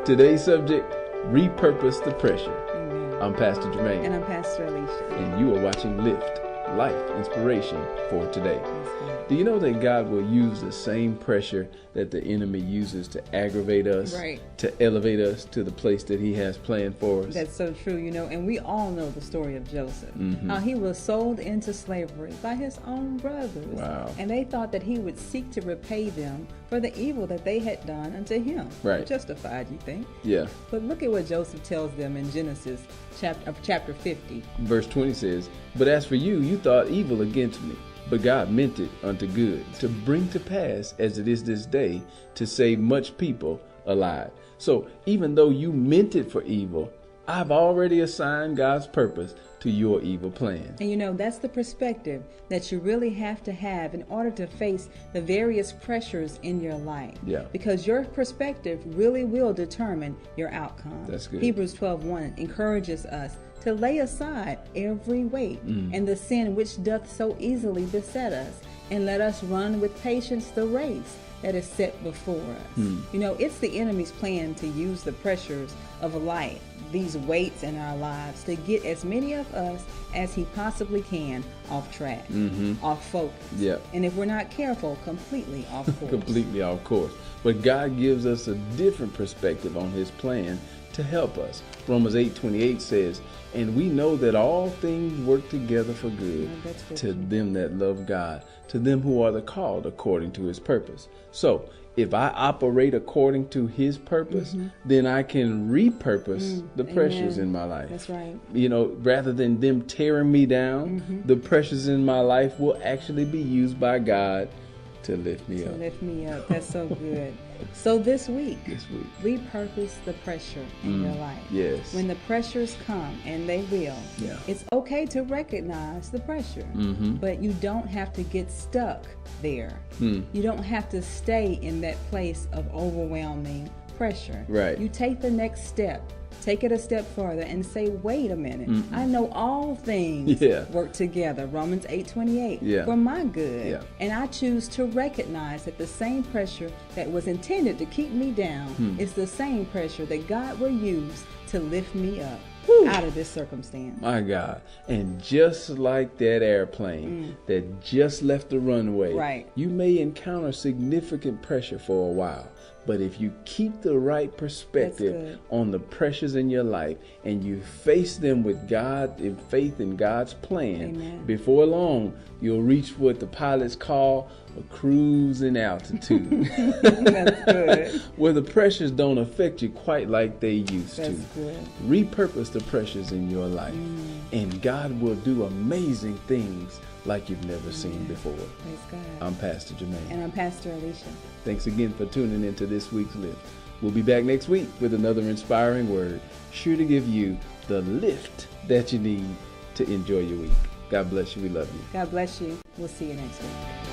Today's subject, repurpose the pressure. Amen. I'm Pastor Jermaine. And I'm Pastor Alicia. And you are watching Lift, Life Inspiration for Today. Yes, God. Do you know that God will use the same pressure that the enemy uses to aggravate us, Right. to elevate us to the place that he has planned for us? That's so true, and we all know the story of Joseph. How he was sold into slavery by his own brothers. Wow. And they thought that he would seek to repay them for the evil that they had done unto him. Right. Justified, you think? Yeah. But look at what Joseph tells them in Genesis chapter 50. Verse 20 says, "But as for you, you thought evil against me, but God meant it unto good, to bring to pass as it is this day, to save much people alive." So even though you meant it for evil, I've already assigned God's purpose to your evil plan. And that's the perspective that you really have to have in order to face the various pressures in your life. Yeah. Because your perspective really will determine your outcome. That's good. Hebrews 12:1 encourages us to lay aside every weight and the sin which doth so easily beset us, and let us run with patience the race that is set before us. It's the enemy's plan to use the pressures of life, these weights in our lives, to get as many of us as he possibly can off track, off focus. Yeah. And if we're not careful, completely off course. Completely off course. But God gives us a different perspective on his plan to help us. Romans 8:28 says, "And we know that all things work together for good to them that love God, to them who are the called according to his purpose." So if I operate according to his purpose, then I can repurpose the pressures in my life. That's right. Rather than them tearing me down, the pressures in my life will actually be used by God to lift me up. To lift me up. That's so good. So this week, repurpose the pressure in your life. Yes. When the pressures come, and they will, it's okay to recognize the pressure, but you don't have to get stuck there. You don't have to stay in that place of overwhelming pressure. Right. You take the next step. Take it a step further and say, wait a minute. I know all things work together, Romans 8:28, for my good. Yeah. And I choose to recognize that the same pressure that was intended to keep me down is the same pressure that God will use to lift me up out of this circumstance. My God. And just like that airplane that just left the runway, you may encounter significant pressure for a while. But if you keep the right perspective on the pressures in your life and you face them with God in faith in God's plan, before long, you'll reach what the pilots call a cruising altitude. That's good. Where the pressures don't affect you quite like they used to. That's good. Repurpose the pressures in your life, and God will do amazing things like you've never seen before. Praise God. I'm Pastor Jermaine. And I'm Pastor Alicia. Thanks again for tuning into this week's Lift. We'll be back next week with another inspiring word, sure to give you the lift that you need to enjoy your week. God bless you. We love you. God bless you. We'll see you next week.